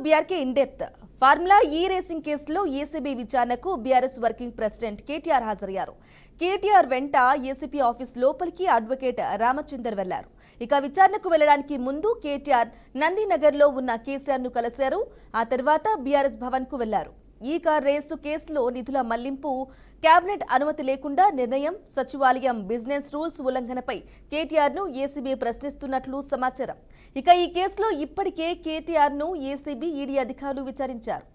BRK in depth formula ఈ racing కేసులో ACB విచారణకు బీఆర్ఎస్ వర్కింగ్ ప్రెసిడెంట్ కేటీఆర్ హాజరయ్యారు. కేటీఆర్ వెంట ఏసీపీ ఆఫీస్ లోపలికి అడ్వకేట్ రామచందర్ వెళ్లారు. ఇక విచారణకు వెళ్లడానికి ముందు కేటీఆర్ నందినగర్ లో ఉన్న కేసీఆర్ ను కలిశారు. ఆ తర్వాత బీఆర్ఎస్ భవన్ కు వెళ్లారు. ఈ కార్ రేసు కేసులో నిధుల మళ్లింపు, కేబినెట్ అనుమతి లేకుండా నిర్ణయం, సచివాలయం బిజినెస్ రూల్స్ ఉల్లంఘనపై కేటీఆర్ ను ఏసీబీ ప్రశ్నిస్తున్నట్లు సమాచారం. ఇక ఈ కేసులో ఇప్పటికే కేటీఆర్ ను ఏసీబీ, ఈడీ అధికారులు విచారించారు.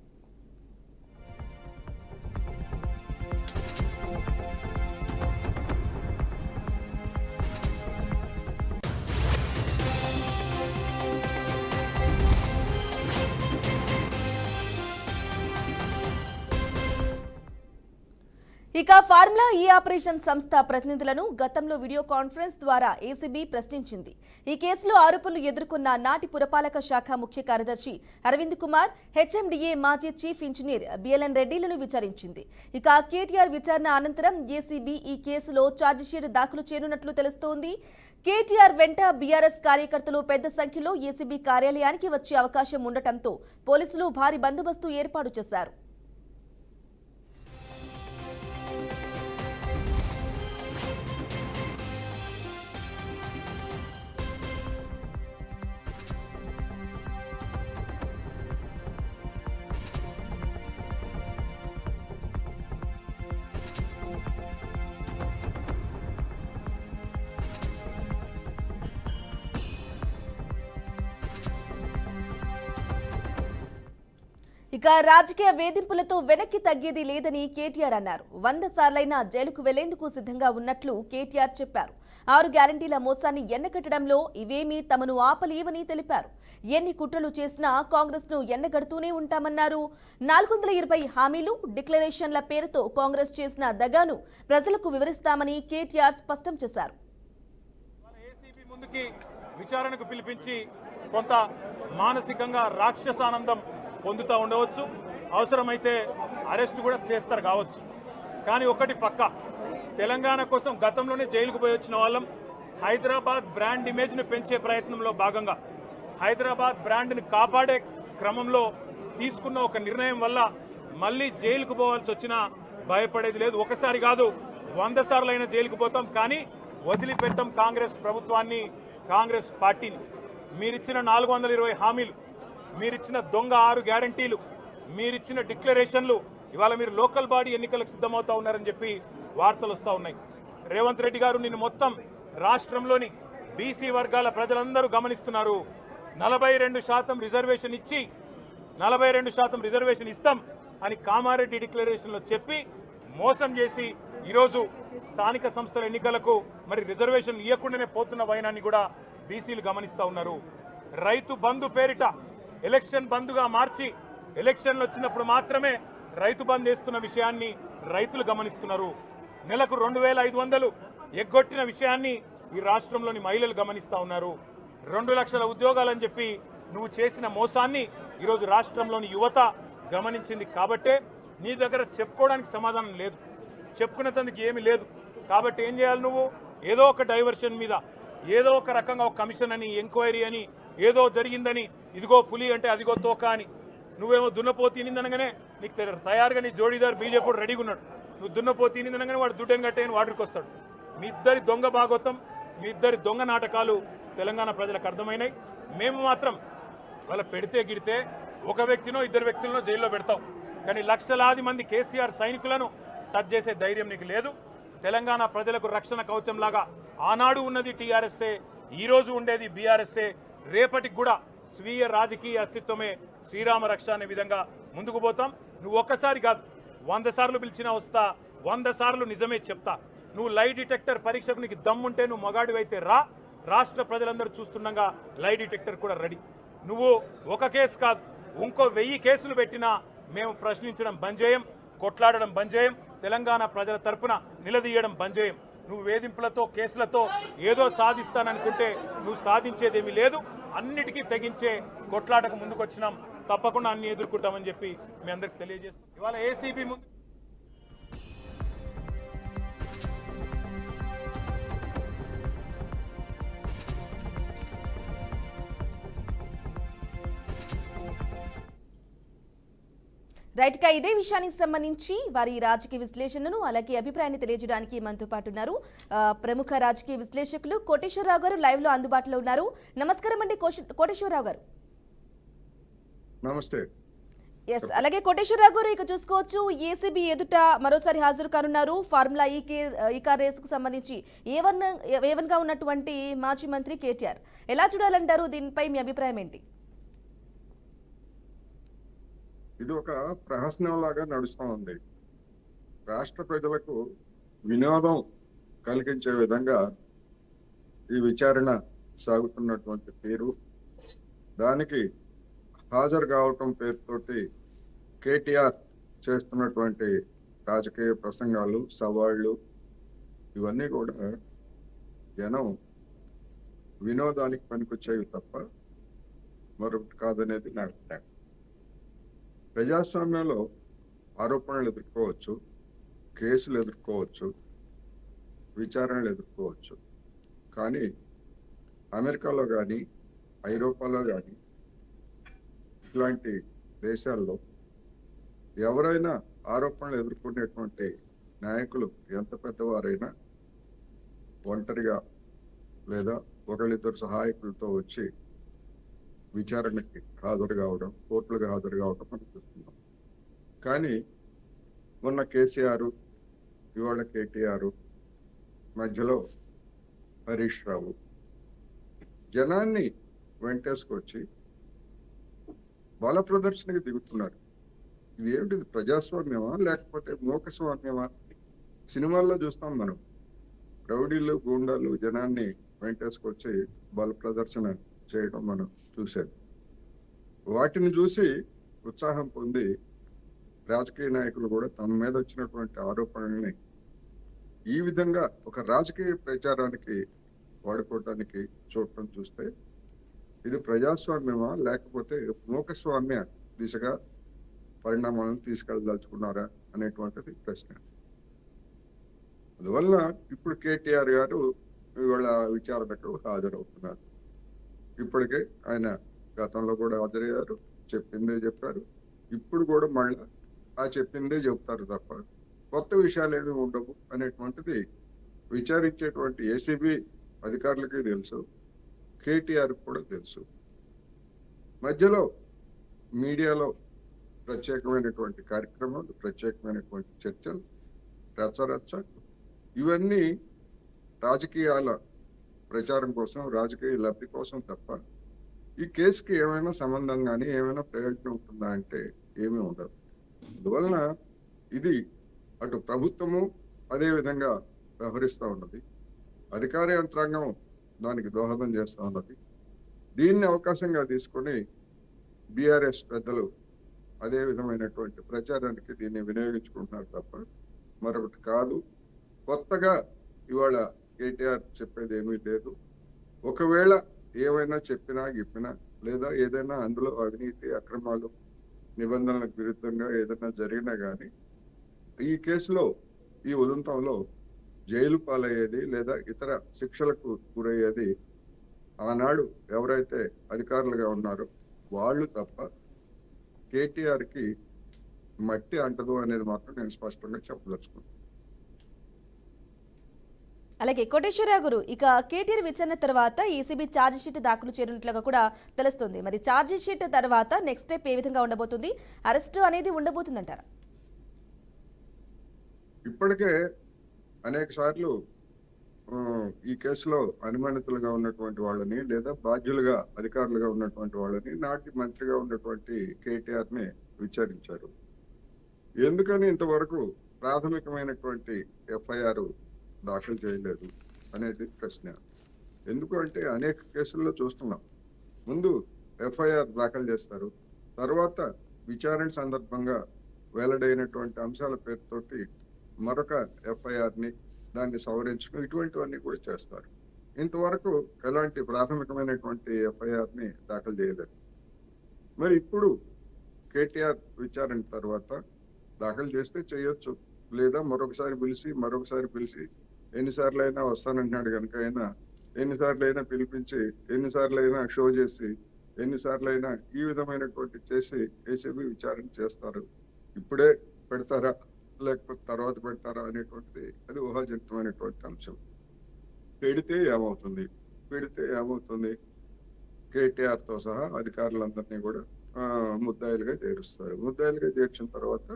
ఇక ఫార్ములా ఈ ఆపరేషన్ సంస్థ ప్రతినిధులను గతంలో వీడియో కాన్ఫరెన్స్ ద్వారా ఏసీబీ ప్రశ్నించింది. ఈ కేసులో ఆరోపణలు ఎదుర్కొన్న నాటి పురపాలక శాఖ ముఖ్య కార్యదర్శి అరవింద్ కుమార్, హెచ్ఎండిఏ మాజీ చీఫ్ ఇంజనీర్ బిఎల్ఎన్ రెడ్డిలను విచారించింది. ఇక కేటీఆర్ విచారణ అనంతరం ఏసీబీ ఈ కేసులో ఛార్జిషీట్ దాఖలు చేయనున్నట్లు తెలుస్తోంది. కేటీఆర్ వెంట బీఆర్ఎస్ కార్యకర్తలు పెద్ద సంఖ్యలో ఏసీబీ కార్యాలయానికి వచ్చే అవకాశం ఉండటంతో పోలీసులు భారీ బందోబస్తు ఏర్పాటు చేశారు. ఇక రాజకీయ వేధింపులతో వెనక్కి తగ్గేది లేదని కేటీఆర్ అన్నారు. 100 సార్లైనా జైలుకు వెళ్లేందుకు సిద్ధంగా ఉన్నట్లు కేటీఆర్ చెప్పారు. 6 గ్యారంటీల మోసాన్ని ఎండగట్టడంలో ఇవేమీ తమను ఆపలేవని తెలిపారు. ఎన్ని కుట్రలు చేసినా కాంగ్రెస్ ను ఎండగడుతూనే ఉంటామన్నారు. 420 హామీలు, డిక్లరేషన్ల పేరుతో కాంగ్రెస్ చేసిన దగాను ప్రజలకు వివరిస్తామని కేటీఆర్ స్పష్టం చేశారు. విచారణకు పిలిపించి కొంత మానసికంగా రాక్షసానందం పొందుతూ ఉండవచ్చు, అవసరమైతే అరెస్ట్ కూడా చేస్తారు కావచ్చు. కానీ ఒకటి పక్క, తెలంగాణ కోసం గతంలోనే జైలుకు పోయి వచ్చిన వాళ్ళం. హైదరాబాద్ బ్రాండ్ ఇమేజ్ను పెంచే ప్రయత్నంలో భాగంగా హైదరాబాద్ బ్రాండ్ని కాపాడే క్రమంలో తీసుకున్న ఒక నిర్ణయం వల్ల మళ్ళీ జైలుకు పోవాల్సి వచ్చినా భయపడేది లేదు. ఒకసారి కాదు, 100 సార్లైనా జైలుకు పోతాం, కానీ వదిలిపెట్టాం కాంగ్రెస్ ప్రభుత్వాన్ని, కాంగ్రెస్ పార్టీని. మీరిచ్చిన 420 హామీలు, మీరిచ్చిన దొంగ 6 గ్యారంటీలు, మీరిచ్చిన డిక్లరేషన్లు, ఇవాళ మీరు లోకల్ బాడీ ఎన్నికలకు సిద్ధమవుతా ఉన్నారని చెప్పి వార్తలు వస్తూ ఉన్నాయి. రేవంత్ రెడ్డి గారు నిన్ను మొత్తం రాష్ట్రంలోని బీసీ వర్గాల ప్రజలందరూ గమనిస్తున్నారు. 42% రిజర్వేషన్ ఇచ్చి 42% రిజర్వేషన్ ఇస్తాం అని కామారెడ్డి డిక్లరేషన్లో చెప్పి మోసం చేసి ఈరోజు స్థానిక సంస్థల ఎన్నికలకు మరి రిజర్వేషన్ ఇవ్వకుండానే పోతున్న వైనాన్ని కూడా బీసీలు గమనిస్తూ ఉన్నారు. రైతు బంధు పేరిట ఎలక్షన్ బంధుగా మార్చి ఎలక్షన్లు వచ్చినప్పుడు మాత్రమే రైతు బంద్ వేస్తున్న విషయాన్ని రైతులు గమనిస్తున్నారు. నెలకు 2500 ఎగ్గొట్టిన విషయాన్ని ఈ రాష్ట్రంలోని మహిళలు గమనిస్తూ ఉన్నారు. 2 లక్షల ఉద్యోగాలని చెప్పి నువ్వు చేసిన మోసాన్ని ఈరోజు రాష్ట్రంలోని యువత గమనించింది. కాబట్టే నీ దగ్గర చెప్పుకోవడానికి సమాధానం లేదు, చెప్పుకునేందుకు ఏమీ లేదు. కాబట్టి ఏం చేయాలి, నువ్వు ఏదో ఒక డైవర్షన్ మీద, ఏదో ఒక రకంగా ఒక కమిషన్ అని, ఎంక్వైరీ అని, ఏదో జరిగిందని, ఇదిగో పులి అంటే అదిగో తోక అని, నువ్వేమో దున్నపోతు తినిందనగానే నీకు తయారుగా నీ జోడీదారు బీజేపీ రెడీగా ఉన్నాడు. నువ్వు దున్నపోతు తినిందనగానే వాడు దుడ్డని కట్టేయని వాడికి వస్తాడు. మీ ఇద్దరి దొంగ భాగోతం, మీ ఇద్దరి దొంగ నాటకాలు తెలంగాణ ప్రజలకు అర్థమైనాయి. మేము మాత్రం వాళ్ళ పెడితే గిడితే ఒక వ్యక్తినో 2 వ్యక్తులను జైల్లో పెడతాం, కానీ లక్షలాది మంది కేసీఆర్ సైనికులను టచ్ చేసే ధైర్యం నీకు లేదు. తెలంగాణ ప్రజలకు రక్షణ కవచంలాగా ఆనాడు ఉన్నది టీఆర్ఎస్ఏ, ఈరోజు ఉండేది బీఆర్ఎస్ఏ, రేపటికి కూడా స్వీయ రాజకీయ అస్తిత్వమే శ్రీరామ రక్ష అనే విధంగా ముందుకు పోతాం. నువ్వు ఒక్కసారి కాదు, 100 సార్లు పిలిచినా వస్తా, 100 సార్లు నిజమే చెప్తా. నువ్వు లై డిటెక్టర్ పరీక్షకు నీకు దమ్ముంటే నువ్వు మగాడివైతే రా, రాష్ట్ర ప్రజలందరూ చూస్తుండగా లై డిటెక్టర్ కూడా రెడీ. నువ్వు ఒక కేసు కాదు, ఇంకో 1000 కేసులు పెట్టినా మేము ప్రశ్నించడం బంద్ చేయం, కొట్లాడడం బంద్ చేయం, తెలంగాణ ప్రజల తరపున నిలదీయడం బంద్ చేయం. నువ్వు వేధింపులతో, కేసులతో ఏదో సాధిస్తాననుకుంటే నువ్వు సాధించేదేమీ లేదు. అన్నిటికీ తెగించే కొట్లాటకు ముందుకొచ్చినాం, తప్పకుండా అన్ని ఎదుర్కొంటామని చెప్పి మీ అందరికి తెలియజేస్తాం. ఇవాళ ఏసీబీ ముందు రైట్ గా ఇదే విషయానికి సంబంధించి వారి రాజకీయ విశ్లేషణను అలాగే అభిప్రాయాన్ని తెలియజేయడానికి మనతో పాటు ఉన్నారు ప్రముఖ రాజకీయ విశ్లేషకులు కోటేశ్వరరావు గారు లైవ్ లో అందుబాటులో ఉన్నారు. నమస్కారం అండి కోటేశ్వరరావు గారు. నమస్తే. ఎస్, అలాగే కోటేశ్వరరావు గారు ఇక చూసుకోవచ్చు ఏసీబీ ఎదుట మరోసారి హాజరు కానున్నారు. ఫార్ములా ఈ కార్ రేసుకు సంబంధించి ఏవన్ గా ఉన్నటువంటి మాజీ మంత్రి కేటీఆర్ ఎలా చూడాలంటారు? దీనిపై మీ అభిప్రాయం ఏంటి? ఇది ఒక ప్రహసనం లాగా నడుస్తూ ఉంది. రాష్ట్ర ప్రజలకు వినోదం కలిగించే విధంగా ఈ విచారణ సాగుతున్నటువంటి తీరు, దానికి హాజరు కావటం పేరుతోటి కేటీఆర్ చేస్తున్నటువంటి రాజకీయ ప్రసంగాలు, సవాళ్లు ఇవన్నీ కూడా జనం వినోదానికి పనికొచ్చేవి తప్ప మరొకటి కాదనేది నా అభిప్రాయం. ప్రజాస్వామ్యంలో ఆరోపణలు ఎదుర్కోవచ్చు, కేసులు ఎదుర్కోవచ్చు, విచారణలు ఎదుర్కోవచ్చు. కానీ అమెరికాలో కానీ ఐరోపాలో కానీ ఇట్లాంటి దేశాల్లో ఎవరైనా ఆరోపణలు ఎదుర్కొనేటువంటి నాయకులు ఎంత పెద్దవారైనా ఒంటరిగా లేదా ఒకళ్ళిద్దరు సహాయకులతో వచ్చి విచారణకి హాజరు కావడం, కోర్టులకు హాజరు కావడం మనం చూస్తున్నాం. కానీ మొన్న కేసీఆర్, ఇవాళ కేటీఆర్, మధ్యలో హరీష్ రావు జనాన్ని వెంటేసుకొచ్చి బల ప్రదర్శనకి దిగుతున్నారు. ఇది ఏమిటిది? ప్రజాస్వామ్యమా లేకపోతే మూకస్వామ్యమా? సినిమాల్లో చూస్తాం మనం, రౌడీలు, గూండాలు జనాన్ని వెంటేసుకొచ్చి బల ప్రదర్శన చేయడం మనం చూసేది. వాటిని చూసి ఉత్సాహం పొంది రాజకీయ నాయకులు కూడా తమ మీద వచ్చినటువంటి ఆరోపణల్ని ఈ విధంగా ఒక రాజకీయ ప్రచారానికి వాడుకోవడానికి చూడటం చూస్తే ఇది ప్రజాస్వామ్యమా లేకపోతే మూకస్వామ్య దిశగా పరిణామాలను తీసుకెళ్ళదలుచుకున్నారా అనేటువంటిది ప్రశ్న. అందువల్ల ఇప్పుడు కేటీఆర్ గారు ఇవాళ విచారణకు హాజరవుతున్నారు. ఇప్పటికే ఆయన గతంలో కూడా హాజరయ్యారు, చెప్పిందే చెప్పారు. ఇప్పుడు కూడా మళ్ళీ ఆ చెప్పిందే చెప్తారు తప్ప కొత్త విషయాలు ఏమి ఉండవు అనేటువంటిది విచారించేటువంటి ఏసీబీ అధికారులకి తెలుసు, కేటీఆర్ కూడా తెలుసు. మధ్యలో మీడియాలో ప్రత్యేకమైనటువంటి కార్యక్రమాలు, ప్రత్యేకమైనటువంటి చర్చలు, రచ్చరచ్చ ఇవన్నీ రాజకీయాల ప్రచారం కోసం, రాజకీయ లబ్ధి కోసం తప్ప ఈ కేసుకి ఏమైనా సంబంధం కానీ ఏమైనా ప్రయోజనం ఉంటుందా అంటే ఏమీ ఉండదు. అందువలన ఇది అటు ప్రభుత్వము అదే విధంగా వ్యవహరిస్తూ ఉన్నది, అధికార యంత్రాంగం దానికి దోహదం చేస్తూ ఉన్నది. దీన్ని అవకాశంగా తీసుకొని బీఆర్ఎస్ పెద్దలు అదే విధమైనటువంటి ప్రచారానికి దీన్ని వినియోగించుకుంటున్నారు తప్ప మరొకటి కాదు. కొత్తగా ఇవాళ కేటీఆర్ చెప్పేది ఏమీ లేదు. ఒకవేళ ఏమైనా చెప్పినా లేదా ఏదైనా అందులో అవినీతి, అక్రమాలు, నిబంధనలకు విరుద్ధంగా ఏదైనా జరిగినా కానీ ఈ కేసులో, ఈ ఉదంతంలో జైలు పాలయ్యేది లేదా ఇతర శిక్షలకు గురయ్యేది ఆనాడు ఎవరైతే అధికారులుగా ఉన్నారో వాళ్ళు తప్ప కేటీఆర్కి మట్టి అంటదు అనేది మాత్రం నేను స్పష్టంగా చెప్పదలుచుకున్నాను. అలాగే కోటేశ్వరరావు గారు, ఇక కేటీఆర్ విచారణ తర్వాత ఏసీబీ ఛార్జ్ షీట్ దాఖలు చేయనున్నట్లుగా కూడా తెలుస్తుంది. మరి ఛార్జ్ షీట్ తర్వాత నెక్స్ట్ స్టెప్ ఏ విధంగా ఉండబోతుంది? అరెస్ట్ అనేది ఉండబోతుందంటారా? ఇప్పటికే అనేక సార్లు ఈ కేసులో అనుమానితులుగా ఉన్నటువంటి వాళ్ళని లేదా బాధ్యులుగా అధికారులుగా ఉన్నటువంటి వాళ్ళని నాటి మంత్రిగా ఉన్నటువంటి కేటీఆర్ ని విచారించారు. ఎందుకని ఇంతవరకు ప్రాథమికమైనటువంటి ఎఫ్ఐఆర్ దాఖలు చేయలేదు అనేది ప్రశ్న. ఎందుకు అంటే అనేక కేసుల్లో చూస్తున్నాం, ముందు ఎఫ్ఐఆర్ దాఖలు చేస్తారు, తర్వాత విచారణ సందర్భంగా వెల్లడైనటువంటి అంశాల పేరుతోటి మరొక ఎఫ్ఐఆర్ని దాన్ని సవరించడం ఇటువంటివన్నీ కూడా చేస్తారు. ఇంతవరకు ఎలాంటి ప్రాథమికమైనటువంటి ఎఫ్ఐఆర్ని దాఖలు చేయలేదు. మరి ఇప్పుడు కేటీఆర్ విచారణ తర్వాత దాఖలు చేస్తే చేయొచ్చు, లేదా మరొకసారి పిలిచి ఎన్నిసార్లు అయినా వస్తానంటున్నాడు కనుక అయినా ఎన్నిసార్లు అయినా పిలిపించి ఎన్నిసార్లు అయినా షో చేసి ఎన్నిసార్లు అయినా ఈ విధమైనటువంటి చేసి ఏసీబీ విచారణ చేస్తారు. ఇప్పుడే పెడతారా లేకపోతే తర్వాత పెడతారా అనేటువంటిది అది ఊహాజనితమైనటువంటి అంశం. పెడితే ఏమవుతుంది కేటీఆర్తో సహా అధికారులందరినీ కూడా ముద్దాయిలుగా చేరుస్తారు. ముద్దాయిలుగా చేర్చిన తర్వాత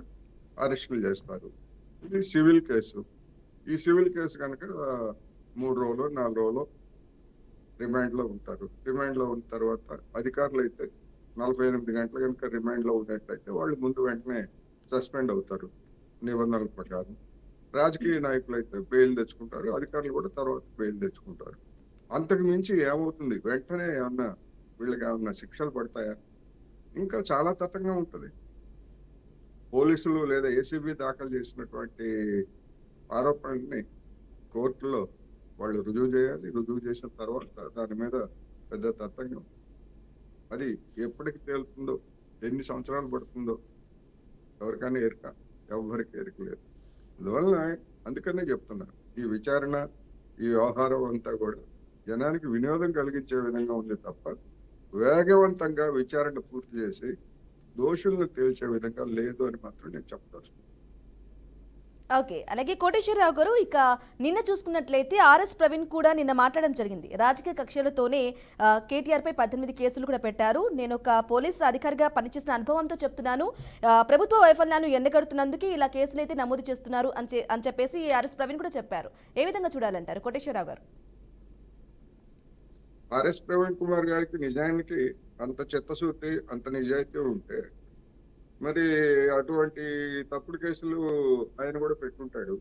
అరెస్టులు చేస్తారు. ఇది సివిల్ కేసు. ఈ సివిల్ కేసు కనుక 3 రోజులు 4 రోజులు రిమాండ్లో ఉంటారు. రిమాండ్లో ఉన్న తర్వాత అధికారులు అయితే 48 గంటలు కనుక రిమాండ్లో ఉన్నట్లయితే వాళ్ళు ముందు వెంటనే సస్పెండ్ అవుతారు నిబంధనల ప్రకారం. రాజకీయ నాయకులు అయితే బెయిల్ తెచ్చుకుంటారు, అధికారులు కూడా తర్వాత బెయిల్ తెచ్చుకుంటారు. అంతకు మించి ఏమవుతుంది, వెంటనే ఏమన్నా వీళ్ళకి ఏమన్నా శిక్షలు పడతాయా? ఇంకా చాలా తతంగా ఉంటుంది. పోలీసులు లేదా ఏసీబీ దాఖలు చేసినటువంటి ఆరోపణల్ని కోర్టులో వాళ్ళు రుజువు చేయాలి. రుజువు చేసిన తర్వాత దాని మీద పెద్ద తతంగం. అది ఎప్పటికి తేలుతుందో, ఎన్ని సంవత్సరాలు పడుతుందో ఎవరికైనా ఎరుక, ఎవరికి ఎరుక లేదు. అందువలన అందుకనే చెప్తున్నారు, ఈ విచారణ, ఈ వ్యవహారం అంతా కూడా జనానికి వినోదం కలిగించే విధంగా ఉంది తప్ప వేగవంతంగా విచారణ పూర్తి చేసి దోషులను తేల్చే విధంగా లేదు అని మాత్రం నేను చెప్పదలుచుకున్నాను. ఓకే, అలాగే కోటేశ్వరరావు గారు, ఇక నిన్న చూసుకున్నట్లయితే ఆర్ఎస్ ప్రవీణ్ కూడా నిన్న మాట్లాడడం జరిగింది. రాజకీయ కక్షలతోనే కేటీఆర్ పై 18 కేసులు కూడా పెట్టారు. నేను ఒక పోలీస్ అధికారిగా పనిచేసిన అనుభవంతో చెప్తున్నాను, ప్రభుత్వ వైఫల్యాన్ని ఎండగడుతున్నందుకే ఇలా కేసులు అయితే నమోదు చేస్తున్నారు అని చెప్పేసి ఆర్ఎస్ ప్రవీణ్ కూడా చెప్పారు. ఏ విధంగా చూడాలంటారు కోటేశ్వరరావు గారు? ఆర్ఎస్ ప్రవీణ్ కుమార్ గారికి నిజానికి అంత చిత్తశుద్ధి, అంత నిజాయితీ ఉంటే మరి అటువంటి తప్పుడు కేసులు ఆయన కూడా పెట్టుకుంటాడు.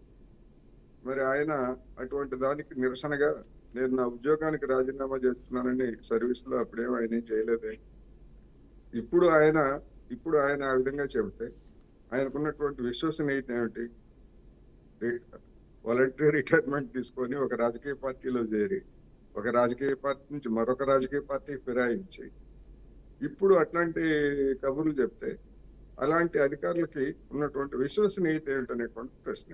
మరి ఆయన అటువంటి దానికి నిరసనగా నేను నా ఉద్యోగానికి రాజీనామా చేస్తున్నానని సర్వీస్లో అప్పుడేమో ఆయన ఏం చేయలేదే. ఇప్పుడు ఆయన ఆ విధంగా చెబితే ఆయనకున్నటువంటి విశ్వసనీయత ఏమిటి? వాలంటరీ రిటైర్మెంట్ తీసుకొని ఒక రాజకీయ పార్టీలో చేరి, ఒక రాజకీయ పార్టీ నుంచి మరొక రాజకీయ పార్టీ ఫిరాయించి ఇప్పుడు అట్లాంటి కబుర్లు చెప్తే అలాంటి అధికారులకి ఉన్నటువంటి విశ్వసనీయత ఏమిటనేటువంటి ప్రశ్న.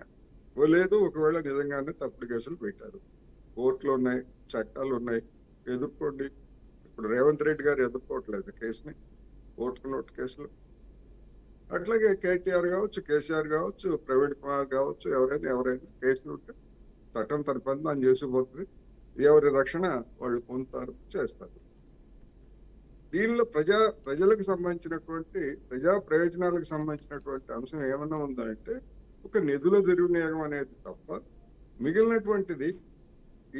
లేదు, ఒకవేళ నిజంగానే తప్పుడు కేసులు పెట్టారు, కోర్టులు ఉన్నాయి, చట్టాలు ఉన్నాయి, ఎదుర్కోండి. ఇప్పుడు రేవంత్ రెడ్డి గారు ఎదుర్కోవట్లేదు కేసుని, ఓటుకు నోటు కేసులు. అట్లాగే కేటీఆర్ కావచ్చు, కేసీఆర్ కావచ్చు, ప్రవీణ్ కుమార్ కావచ్చు, ఎవరైనా కేసులు ఉంటే చట్టం తన పని దాన్ని చేసిపోతుంది. ఎవరి రక్షణ వాళ్ళు పొందుతారు, చేస్తారు. దీనిలో ప్రజలకు సంబంధించినటువంటి ప్రజా ప్రయోజనాలకు సంబంధించినటువంటి అంశం ఏమన్నా ఉందంటే ఒక నిధుల దుర్వినియోగం అనేది తప్ప మిగిలినటువంటిది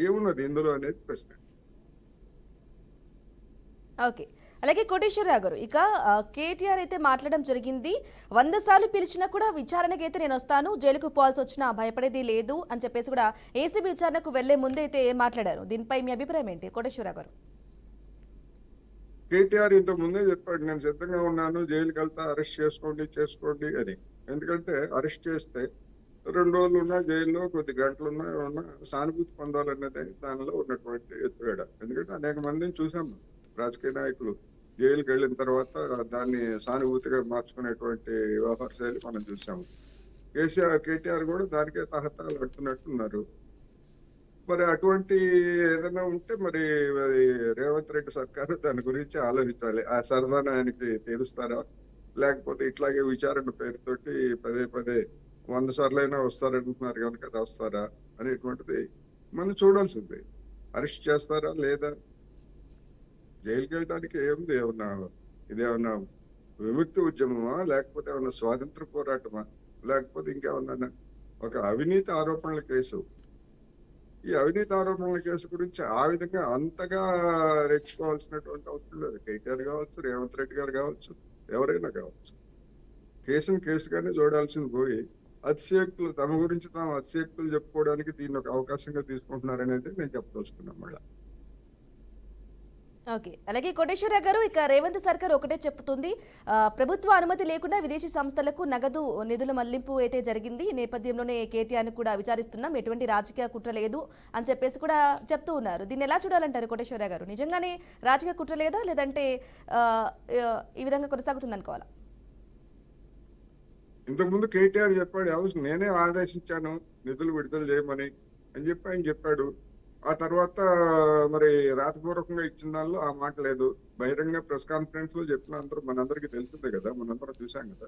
ఏమున్నది ఇందులో అనేది ప్రశ్న. ఓకే, అలాగే కోటేశ్వరరావు గారు, ఇక కేటీఆర్ అయితే మాట్లాడడం జరిగింది. 100 సార్లు పిలిచినా కూడా విచారణకి అయితే నేను వస్తాను, జైలుకు పోవాల్సి వచ్చినా భయపడేది లేదు అని చెప్పేసి కూడా ఏసీబీ విచారణకు వెళ్లే ముందైతే మాట్లాడారు. దీనిపై మీ అభిప్రాయం ఏంటి కోటేశ్వరరావు గారు? కేటీఆర్ ఇంతకు ముందే చెప్పాడు, నేను సిద్ధంగా ఉన్నాను, జైలుకి వెళ్తా, అరెస్ట్ చేసుకోండి అని. ఎందుకంటే అరెస్ట్ చేస్తే 2 రోజులు ఉన్నా జైల్లో, కొద్ది గంటలు ఉన్నా సానుభూతి పొందాలన్నదే దానిలో ఉన్నటువంటి ఎత్తుగడ. ఎందుకంటే అనేక మందిని చూసాము, రాజకీయ నాయకులు జైలుకి వెళ్ళిన తర్వాత దాన్ని సానుభూతిగా మార్చుకునేటువంటి వ్యవహార శైలి మనం చూసాము. కేటీఆర్ కూడా దానికే తహతాలు కడుతున్నట్టున్నారు. మరి అటువంటి ఏదైనా ఉంటే మరి రేవంత్ రెడ్డి సర్కారు దాని గురించి ఆలోచించాలి. ఆ సరదాను ఆయనకి తీరుస్తారా, లేకపోతే ఇట్లాగే విచారణ పేరుతోటి పదే 100 సార్లైనా వస్తారంటున్నారు కనుక రాస్తారా అనేటువంటిది మనం చూడాల్సింది. అరెస్ట్ చేస్తారా లేదా? జైలుకి వెళ్ళడానికి ఏముంది? ఇదేమన్నా విముక్తి ఉద్యమమా, లేకపోతే ఏమన్నా స్వాతంత్ర పోరాటమా, లేకపోతే ఇంకేమన్నా ఒక అవినీతి ఆరోపణల కేసు? ఈ అవినీతి ఆరోపణల కేసు గురించి ఆ విధంగా అంతగా రెచ్చుకోవాల్సినటువంటి అవసరం లేదు. కేటీఆర్ కావచ్చు, రేవంత్ రెడ్డి గారు కావచ్చు, ఎవరైనా కావచ్చు. కేసును కేసుగానే చూడాల్సింది పోయి తమ గురించి తాము అతిశయోక్తులు చెప్పుకోవడానికి దీన్ని ఒక అవకాశంగా తీసుకుంటున్నారనేది నేను చెప్పదలుచుకున్నాను మళ్ళీ. ఓకే, అలాగే కోటేశ్వరరావు గారు, ఇక రేవంత్ సర్కార్ ఒకటే చెప్తుంది, ప్రభుత్వ అనుమతి లేకుండా విదేశీ సంస్థలకు నగదు నిధుల మళ్లింపు అయితే జరిగింది. ఈ నేపథ్యంలోనే కేటీఆర్ని కూడా విచారిస్తున్నాం, ఎటువంటి రాజకీయ కుట్ర లేదు అని చెప్పేసి కూడా చెప్తూ ఉన్నారు. దీన్ని ఎలా చూడాలంటారు కోటేశ్వరరావు గారు? నిజంగానే రాజకీయ కుట్ర లేదా, లేదంటే ఈ విధంగా కొనసాగుతుంది అనుకోవాలా? ఇంతకుముందు కేటీఆర్ చెప్పాడు, నేనే ఆదేశించాను నిధులు విడుదల చేయమని అని చెప్పి ఆయన చెప్పాడు. ఆ తర్వాత మరి రాతపూర్వకంగా ఇచ్చిన దానిలో ఆ మాట లేదు. బహిరంగ ప్రెస్ కాన్ఫరెన్స్ లో చెప్పిన మనందరికీ తెలిసిందే కదా, మనందరం చూసాం కదా.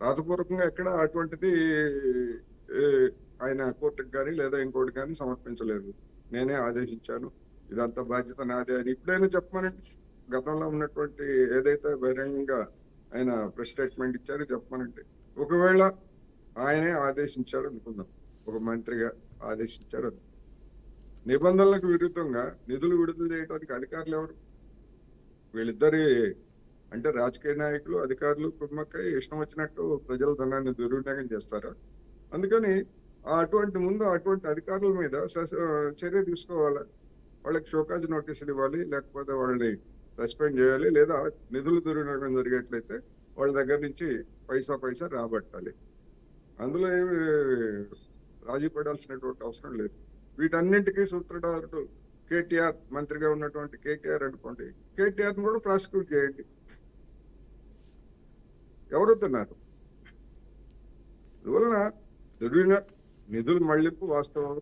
రాతపూర్వకంగా ఎక్కడ అటువంటిది ఏ, ఆయన కోర్టుకు కానీ లేదా ఇంకోటి కానీ సమర్పించలేదు. నేనే ఆదేశించాను, ఇదంతా బాధ్యత నాదే అని ఇప్పుడైనా చెప్పమనండి. గతంలో ఉన్నటువంటి ఏదైతే బహిరంగంగా ఆయన ప్రెస్ స్టేట్మెంట్ ఇచ్చారో చెప్పమనండి. ఒకవేళ ఆయనే ఆదేశించాడు అనుకుందాం, ఒక మంత్రిగా ఆదేశించాడు అనుకుందాం. నిబంధనలకు విరుద్ధంగా నిధులు విడుదల చేయడానికి అధికారులు ఎవరు? వీళ్ళిద్దరి అంటే రాజకీయ నాయకులు, అధికారులు కుమ్మక్కై ఇష్టం వచ్చినట్టు ప్రజల ధనాన్ని దుర్వినియోగం చేస్తారు. అందుకని అటువంటి ముందు అటువంటి అధికారుల మీద చర్య తీసుకోవాలి. వాళ్ళకి షోకాజ్ నోటీసులు ఇవ్వాలి, లేకపోతే వాళ్ళని సస్పెండ్ చేయాలి, లేదా నిధులు దుర్వినియోగం జరిగేట్లయితే వాళ్ళ దగ్గర నుంచి పైసా రాబట్టాలి. అందులో ఏమి రాజీ పడాల్సినటువంటి అవసరం లేదు. వీటన్నింటికీ సూత్రధారుడు కేటీఆర్, మంత్రిగా ఉన్నటువంటి కేటీఆర్ అనుకోండి. కేటీఆర్ని కూడా ప్రాసిక్యూట్ చేయండి. ఎవరుతున్నారు? అందువలన నిధులు మళ్లింపు వాస్తవం,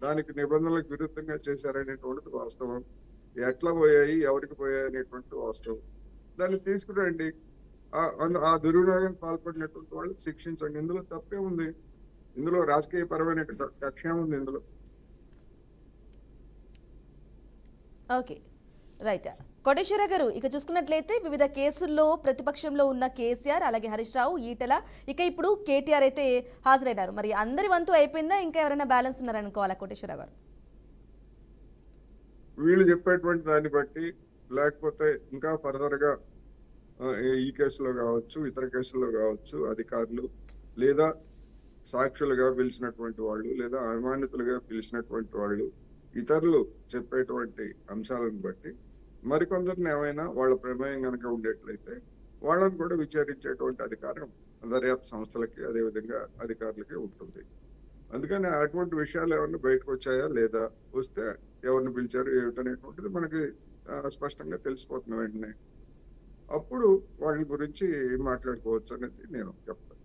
దానికి నిబంధనలకు విరుద్ధంగా చేశారనేటువంటిది వాస్తవం, ఎట్లా పోయాయి, ఎవరికి పోయాయి అనేటువంటి వాస్తవం. దాన్ని తీసుకురండి. ఆ దుర్వినియోగం పాల్పడినటువంటి వాళ్ళు శిక్షించండి. ఇందులో తప్పే ఉంది? ఇందులో రాజకీయ పరమైన కక్ష ఉంది ఇందులో. Okay, right. కోటేశ్వర గారు, ఇక చూసుకున్నట్లయితే వివిధ కేసుల్లో ప్రతిపక్షంలో ఉన్న కేసీఆర్, అలాగే హరీష్ రావు, ఈటెల, ఇక ఇప్పుడు కేటీఆర్ అయితే హాజరైనారు. మరి అందరి వంతు అయిపోయిందా, ఇంకా ఎవరైనా బ్యాలెన్స్ ఉన్నారనుకోవాలా కోటేశ్వర గారు? వీళ్ళు చెప్పేటువంటి దాన్ని బట్టి, లేకపోతే ఇంకా ఫర్దర్ గా ఈ కేసులో కావచ్చు, ఇతర కేసుల్లో కావచ్చు, అధికారులు లేదా సాక్షులుగా పిలిచినటువంటి వాళ్ళు, లేదా అనుమానితులుగా పిలిచినటువంటి వాళ్ళు, ఇతరులు చెప్పేటువంటి అంశాలను బట్టి మరికొందరిని ఏమైనా వాళ్ళ ప్రమేయం కనుక ఉండేట్లయితే వాళ్ళని కూడా విచారించేటువంటి అధికారం దర్యాప్తు సంస్థలకి, అదేవిధంగా అధికారులకి ఉంటుంది. అందుకని అటువంటి విషయాలు ఏమన్నా బయటకు వచ్చాయా లేదా, వస్తే ఎవరిని పిలిచారు ఏమిటనేటువంటిది మనకి స్పష్టంగా తెలిసిపోతున్న వెంటనే అప్పుడు వాటి గురించి మాట్లాడుకోవచ్చు అనేది నేను చెప్తాను.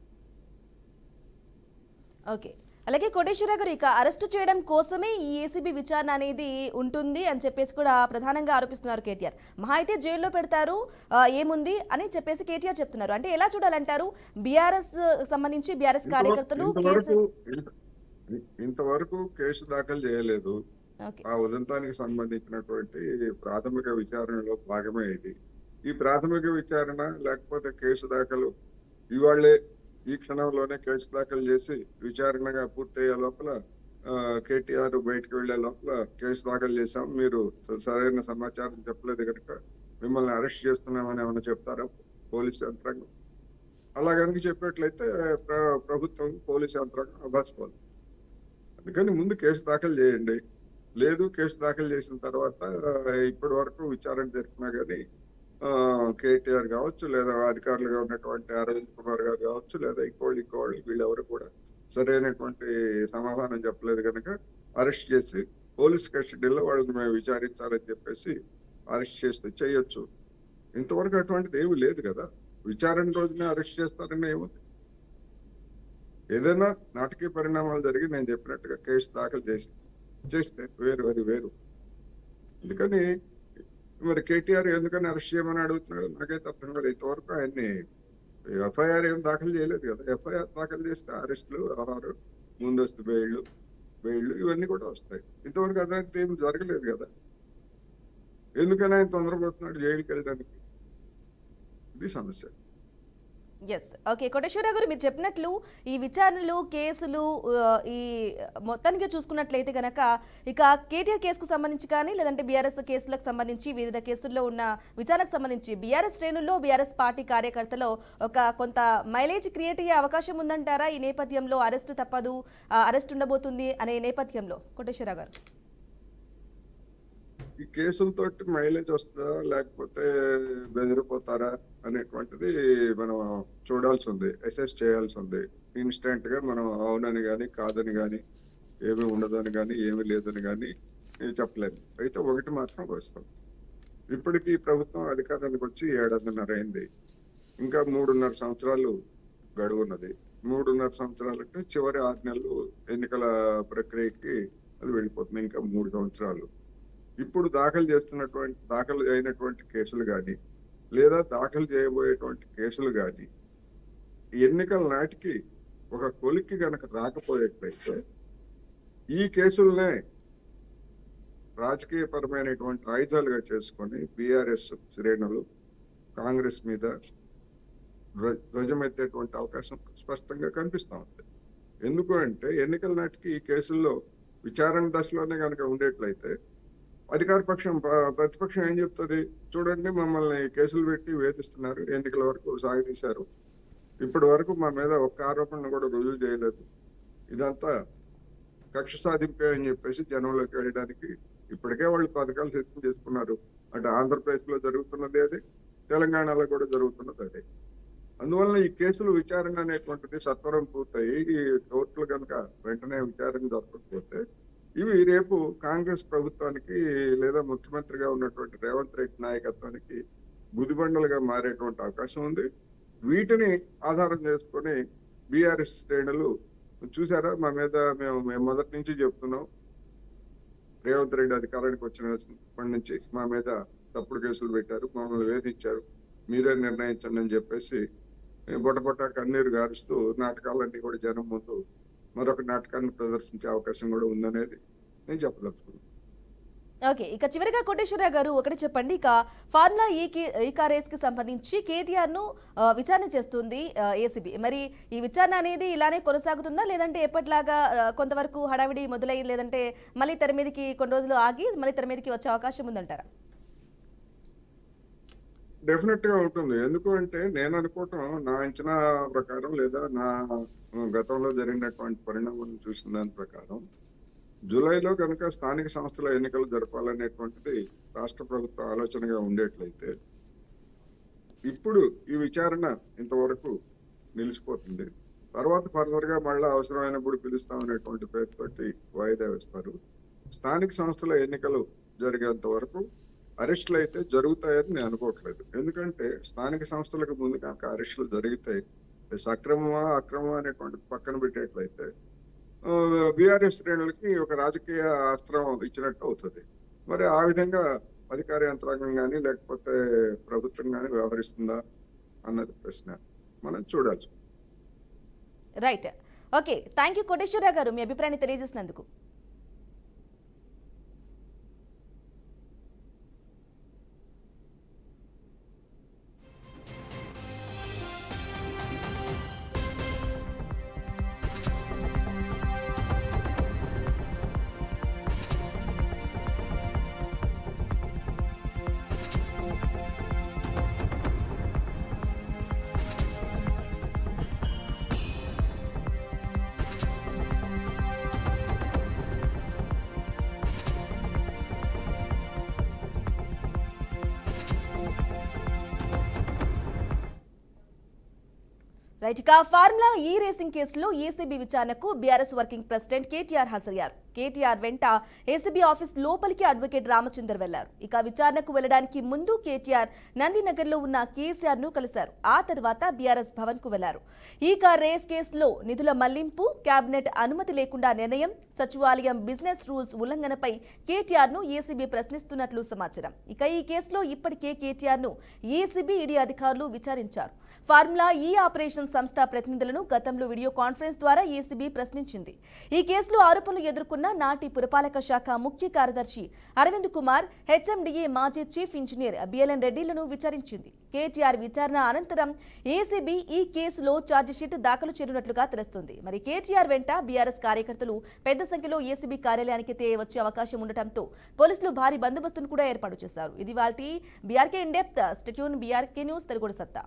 ఓకే, అలాగే కోటేశ్వర గారు, ఇక అరెస్టు చేయడం కోసమే ఈ ఏసీబీ విచారణ అనేది ఉంటుంది అని చెప్పేసి కూడా ప్రధానంగా ఆరోపిస్తున్నారు కేటీఆర్. మహా అయితే జైల్లో పెడతారు, ఏముంది అని చెప్పేసి కేటీఆర్ చెప్తున్నారు. అంటే ఎలా చూడాలంటారు? బీఆర్ఎస్ సంబంధించి బీఆర్ఎస్ కార్యకర్తలు ఇంతవరకు కేసు దాఖలు చేయలేదు. ఆ ఉదంతానికి సంబంధించినటువంటి ప్రాథమిక విచారణలో భాగమే ఇది. ఈ ప్రాథమిక విచారణ లేకపోతే కేసు దాఖలు ఇవాళ్లే ఈ క్షణంలోనే కేసు దాఖలు చేసి విచారణగా పూర్తయ్యే లోపల కేటీఆర్ బయటకు వెళ్లే లోపల కేసు దాఖలు చేశాం, మీరు సరైన సమాచారం చెప్పలేదు కనుక మిమ్మల్ని అరెస్ట్ చేస్తున్నామని ఏమైనా చెప్తారా పోలీసు యంత్రాంగం? అలా కనుక చెప్పేట్లయితే ప్రభుత్వం, పోలీసు యంత్రాంగం అభాసుకోవాలి. అందుకని ముందు కేసు దాఖలు చేయండి. లేదు, కేసు దాఖలు చేసిన తర్వాత ఇప్పటి వరకు విచారణ జరిపినా కానీ కేటీఆర్ కావచ్చు, లేదా అధికారులుగా ఉన్నటువంటి అరవింద్ కుమార్ గారు కావచ్చు, లేదా ఇంకోళ్ళు వీళ్ళెవరు కూడా సరైనటువంటి సమాధానం చెప్పలేదు కనుక అరెస్ట్ చేసి పోలీస్ కస్టడీలో వాళ్ళని మేము విచారించాలని చెప్పేసి అరెస్ట్ చేస్తే చేయొచ్చు. ఇంతవరకు అటువంటిది ఏమీ లేదు కదా. విచారణ రోజునే అరెస్ట్ చేస్తారని ఏముంది? ఏదైనా నాటకీయ పరిణామాలు జరిగి నేను చెప్పినట్టుగా కేసు దాఖలు చేస్తే వేరు, అది వేరు. అందుకని మరి కేటీఆర్ ఎందుకని అరెస్ట్ చేయమని అడుగుతున్నాడు నాకైతే అర్థం కాదు. ఇంతవరకు ఆయన్ని ఎఫ్ఐఆర్ ఏం దాఖలు చేయలేదు కదా. ఎఫ్ఐఆర్ దాఖలు చేస్తే అరెస్టులు, ఆహారు, ముందస్తు బెయిళ్లు ఇవన్నీ కూడా వస్తాయి. ఇంతవరకు అదంతా ఏం జరగలేదు కదా. ఎందుకని ఆయన తొందరపడుతున్నాడు జైలుకి వెళ్ళడానికి? ఇది సమస్య. ఎస్, ఓకే కోటేశ్వర గారు, మీరు చెప్పినట్లు ఈ విచారణలు, కేసులు, ఈ మొత్తానికి చూసుకున్నట్లయితే కనుక ఇక కేటీఆర్ కేసుకు సంబంధించి కానీ, లేదంటే బీఆర్ఎస్ కేసులకు సంబంధించి, వివిధ కేసుల్లో ఉన్న విచారణకు సంబంధించి బీఆర్ఎస్ శ్రేణుల్లో, బీఆర్ఎస్ పార్టీ కార్యకర్తలో కొంత మైలేజ్ క్రియేట్ అయ్యే అవకాశం ఉందంటారా? ఈ నేపథ్యంలో అరెస్ట్ తప్పదు, అరెస్ట్ ఉండబోతుంది అనే నేపథ్యంలో కోటేశ్వర గారు, ఈ కేసులతో మైలేజ్ వస్తుందా లేకపోతే బెదిరిపోతారా అనేటువంటిది మనం చూడాల్సి ఉంది, అసెస్ చేయాల్సి ఉంది. ఇన్స్టెంట్ గా మనం అవునని కానీ, కాదని కానీ, ఏమీ ఉండదని కానీ, ఏమీ లేదని కానీ చెప్పలేము. అయితే ఒకటి మాత్రం వస్తాం, ఇప్పటికీ ప్రభుత్వం అధికారానికి వచ్చి 7.5 అయింది. ఇంకా 3.5 సంవత్సరాలు గడువున్నది. 3.5 సంవత్సరాలంటే చివరి 6 నెలలు ఎన్నికల ప్రక్రియకి అది వెళ్ళిపోతుంది. ఇంకా 3 సంవత్సరాలు. ఇప్పుడు దాఖలు అయినటువంటి కేసులు కానీ, లేదా దాఖలు చేయబోయేటువంటి కేసులు కానీ ఎన్నికల నాటికి ఒక కొలిక్కి గనక రాకపోయేట్లయితే ఈ కేసులనే రాజకీయపరమైనటువంటి ఆయుధాలుగా చేసుకొని బీఆర్ఎస్ శ్రేణులు కాంగ్రెస్ మీద ధ్వజమెత్తేటువంటి అవకాశం స్పష్టంగా కనిపిస్తూ ఉంది. ఎందుకు అంటే ఎన్నికల నాటికి ఈ కేసుల్లో విచారణ దశలోనే కనుక ఉండేట్లయితే అధికార పక్షం ప్రతిపక్షం ఏం చెప్తుంది, చూడండి మమ్మల్ని కేసులు పెట్టి వేధిస్తున్నారు, ఎన్నికల వరకు సాగదీశారు, ఇప్పటి వరకు మా మీద ఒక్క ఆరోపణ కూడా రుజువు చేయలేదు, ఇదంతా కక్ష సాధింపే అని చెప్పేసి జనంలోకి వెళ్ళడానికి ఇప్పటికే వాళ్ళు పథకాలు సిద్ధం చేసుకున్నారు. అంటే ఆంధ్రప్రదేశ్ లో జరుగుతున్నది అది, తెలంగాణలో కూడా జరుగుతున్నది అదే. అందువల్ల ఈ కేసులు విచారణ అనేటువంటిది సత్వరం పూర్తయి ఈ కోర్టులు కనుక వెంటనే విచారణ జరగకపోతే ఇవి రేపు కాంగ్రెస్ ప్రభుత్వానికి లేదా ముఖ్యమంత్రిగా ఉన్నటువంటి రేవంత్ రెడ్డి నాయకత్వానికి గుదిబండలుగా మారేటువంటి అవకాశం ఉంది. వీటిని ఆధారం చేసుకొని బీఆర్ఎస్ శ్రేణులు చూసారా మా మీద మేము మొదటి నుంచి చెప్తున్నాం, రేవంత్ రెడ్డి అధికారానికి వచ్చినప్పటి నుంచి మా మీద తప్పుడు కేసులు పెట్టారు, మమ్మల్ని వేధించారు, మీరే నిర్ణయించండి అని చెప్పేసి బొటబొట కన్నీరు గారుస్తూ నాటకాలన్నీ కూడా జనం ముందు మరొక నాటకాన్ని ప్రదర్శించే అవకాశం కూడా ఉందనేది నేను చెప్పదలుచుకున్నాను. ఓకే, ఇక చివరిగా కోటేశ్వరరావు గారు ఒకటి చెప్పండి. ఇక ఫార్ములా ఈ కార్ రేస్ కి సంబంధించి కేటీఆర్ ను విచారణ చేస్తుంది ఏసీబీ. మరి ఈ విచారణ అనేది ఇలానే కొనసాగుతుందా, లేదంటే ఎప్పటిలాగా కొంతవరకు హడావిడి మొదలై లేదంటే మళ్ళీ తెర మీదకి కొన్ని రోజులు ఆగి మళ్ళీ తెర మీదకి వచ్చే అవకాశం ఉందంటారా? డెఫినెట్ గా ఉంటుంది. ఎందుకు అంటే నేను అనుకోవటం, నా అంచనా ప్రకారం లేదా నా గతంలో జరిగినటువంటి పరిణామాలను చూసిన దాని ప్రకారం జూలైలో కనుక స్థానిక సంస్థల ఎన్నికలు జరపాలనేటువంటిది రాష్ట్ర ప్రభుత్వ ఆలోచనగా ఉండేట్లయితే ఇప్పుడు ఈ విచారణ ఇంతవరకు నిలిచిపోతుంది. తర్వాత ఫర్దర్ గా మళ్ళీ అవసరమైనప్పుడు పిలుస్తామనేటువంటి పేరుతోటి వాయిదా వేస్తారు. స్థానిక సంస్థల ఎన్నికలు జరిగేంత వరకు అరెస్టులు అయితే జరుగుతాయని నేను అనుకోవట్లేదు. ఎందుకంటే స్థానిక సంస్థలకు ముందు కనుక అరెస్టులు జరిగితే సక్రమమా అక్రమమా అనేటువంటి పక్కన పెట్టేట్లయితే బీఆర్ఎస్ శ్రేణులకి ఒక రాజకీయ అస్త్రం ఇచ్చినట్టు అవుతుంది. మరి ఆ విధంగా అధికార యంత్రాంగం కానీ లేకపోతే ప్రభుత్వం కానీ వ్యవహరిస్తుందా అన్నది ప్రశ్న మనం చూడాల్సి. Right, okay, thank you Koteswararao గారు మీ అభిప్రాయాన్ని తెలియజేసినందుకు. రైట్, ఇక ఫార్ములా ఈ రేసింగ్ కేసులో ఏసీబీ విచారణకు బీఆర్ఎస్ వర్కింగ్ ప్రెసిడెంట్ కేటీఆర్ హాజరయ్యారు. కేటీఆర్ వెంట ఏసీబీ ఆఫీస్ లోపలికి అడ్వకేట్ రామచందర్ వెళ్లారు. ఇక విచారణకు వెళ్లడానికి ముందు కేటీఆర్ నందినగర్ లో ఉన్న కేసీఆర్ ను కలిశారు. ఆ తర్వాత బీఆర్ఎస్ భవన్ కు వెళ్లారు. ఈ కార్ రేస్ కేసులో నిధుల మళ్లింపు, కేబినెట్ అనుమతి లేకుండా నిర్ణయం, సచివాలయం బిజినెస్ రూల్స్ ఉల్లంఘనపై కేటీఆర్ ను ఏసీబీ ప్రశ్నిస్తున్నట్లు సమాచారం. ఇక ఈ కేసులో ఇప్పటికే కేటీఆర్ ను ఏసీబీ ఈడీ అధికారులు విచారించారు. ఫార్ములా ఈ ఆపరేషన్ సంస్థ ప్రతినిధులను గతంలో వీడియో కాన్ఫరెన్స్ ద్వారా ఏసీబీ ప్రశ్నించింది. ఈ కేసులో ఆరోపణలు ఎదుర్కొన్న నాటి పురపాలక శాఖ ముఖ్య కార్యదర్శి అరవింద్ కుమార్, హెచ్ఎండిఏ మాజీ చీఫ్ ఇంజనీర్ బిఎల్ఎన్ రెడ్డిలను విచారించింది. కేటీఆర్ విచారణ అనంతరం ఏసీబీ ఈ కేసులో ఛార్జిషీట్ దాఖలు చేయనున్నట్లుగా తెలుస్తుంది. మరి కేటీఆర్ వెంట బీఆర్ఎస్ కార్యకర్తలు పెద్ద సంఖ్యలో ఏసీబీ కార్యాలయానికి వచ్చే అవకాశం ఉండటంతో పోలీసులు భారీ బందోబస్తును కూడా ఏర్పాటు చేశారు. ఇది వాటి BRK in depth. Stay tune, BRK news Telugu సత్తా.